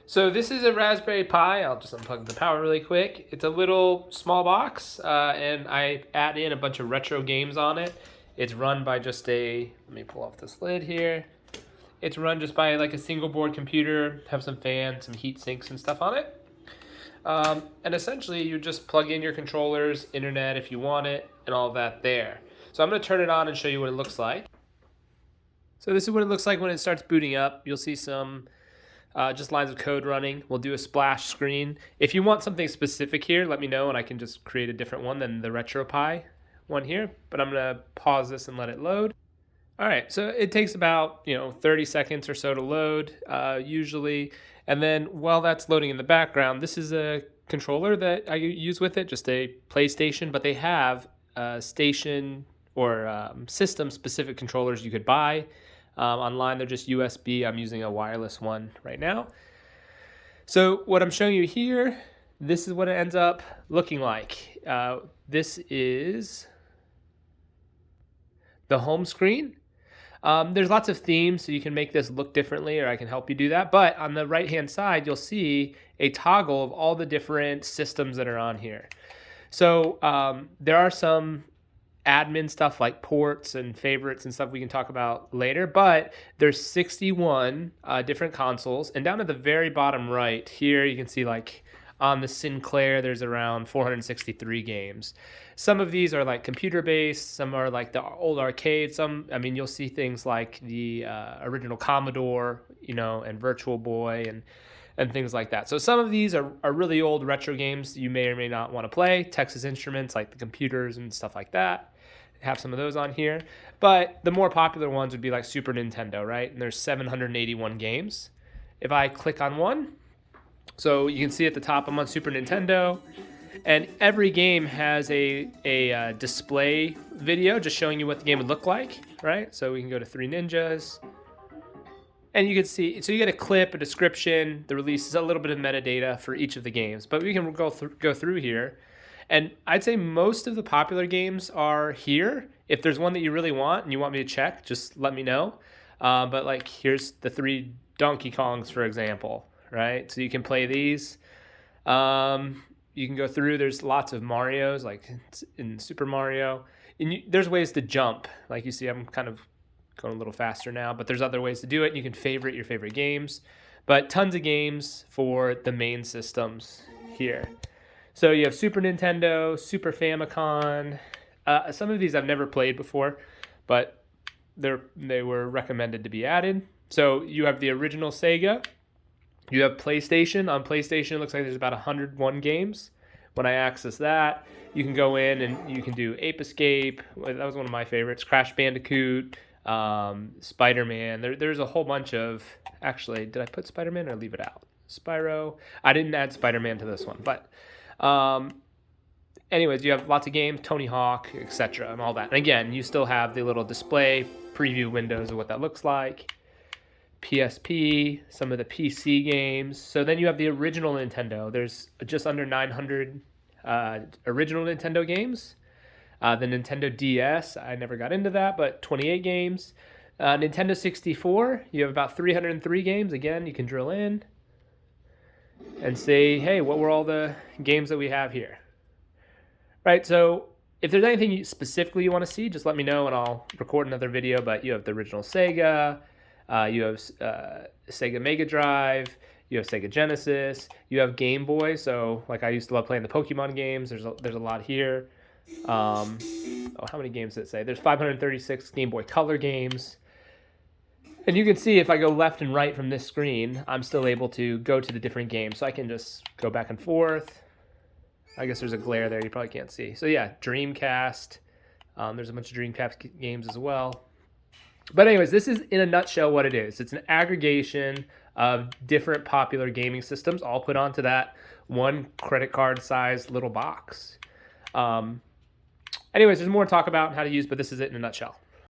So this is a Raspberry Pi. I'll just unplug the power really quick. It's a little small box, and I add in a bunch of retro games on it. It's run by just let me pull off this lid here. It's run just by like a single board computer, have some fans, some heat sinks and stuff on it. And essentially you just plug in your controllers, internet if you want it, and all of that there. So I'm gonna turn it on and show you what it looks like. So this is what it looks like when it starts booting up. You'll see some just lines of code running. We'll do a splash screen. If you want something specific here, let me know and I can just create a different one than the RetroPie one here. But I'm gonna pause this and let it load. All right, so it takes about 30 seconds or so to load usually. And then while that's loading in the background, this is a controller that I use with it, just a PlayStation, but they have station or system specific controllers you could buy. Online, they're just USB. I'm using a wireless one right now. So what I'm showing you here, this is what it ends up looking like. This is the home screen. There's lots of themes, so you can make this look differently, or I can help you do that. But on the right-hand side, you'll see a toggle of all the different systems that are on here. So there are some admin stuff like ports and favorites and stuff we can talk about later, but there's 61 different consoles, and down at the very bottom right here you can see like on the Sinclair there's around 463 games. Some of these are like computer based, some are like the old arcade, you'll see things like the original Commodore, and Virtual Boy and things like that. So some of these are really old retro games you may or may not want to play. Texas Instruments, like the computers and stuff like that, have some of those on here. But the more popular ones would be like Super Nintendo, right? And there's 781 games. If I click on one, so you can see at the top I'm on Super Nintendo, and every game has a display video just showing you what the game would look like, right? So we can go to Three Ninjas, and you can see, so you get a clip, a description, the release, a little bit of metadata for each of the games. But we can go through here, and I'd say most of the popular games are here. If there's one that you really want and you want me to check, just let me know. But like here's the 3 Donkey Kongs, for example, right? So you can play these. You can go through. There's lots of Marios, like in Super Mario. And there's ways to jump. Like you see, I'm kind of going a little faster now, but there's other ways to do it. You can favorite your favorite games, but tons of games for the main systems here. So you have Super Nintendo, Super Famicom. Some of these I've never played before, but they were recommended to be added. So you have the original Sega. You have PlayStation. On PlayStation, it looks like there's about 101 games. When I access that, you can go in and you can do Ape Escape. That was one of my favorites. Crash Bandicoot, Spider-Man. There's a whole bunch of... Actually, did I put Spider-Man or leave it out? Spyro. I didn't add Spider-Man to this one, but... anyways, you have lots of games, Tony Hawk, etc., and all that. And again, you still have the little display preview windows of what that looks like. PSP, some of the PC games. So then you have the original Nintendo. There's just under 900 original Nintendo games. The Nintendo DS, I never got into that, but 28 games. Nintendo 64, you have about 303 games. Again, you can drill in and say, hey, what were all the games that we have here? Right, so if there's anything specifically you want to see, just let me know and I'll record another video. But you have the original Sega, you have Sega Mega Drive, you have Sega Genesis, you have Game Boy. So like I used to love playing the Pokemon games. There's a lot here. How many games did it say? There's 536 Game Boy Color games. And you can see if I go left and right from this screen, I'm still able to go to the different games. So I can just go back and forth. I guess there's a glare there you probably can't see. So yeah, Dreamcast. There's a bunch of Dreamcast games as well. But anyways, this is in a nutshell what it is. It's an aggregation of different popular gaming systems all put onto that one credit card sized little box. Anyways, there's more to talk about and how to use, but this is it in a nutshell.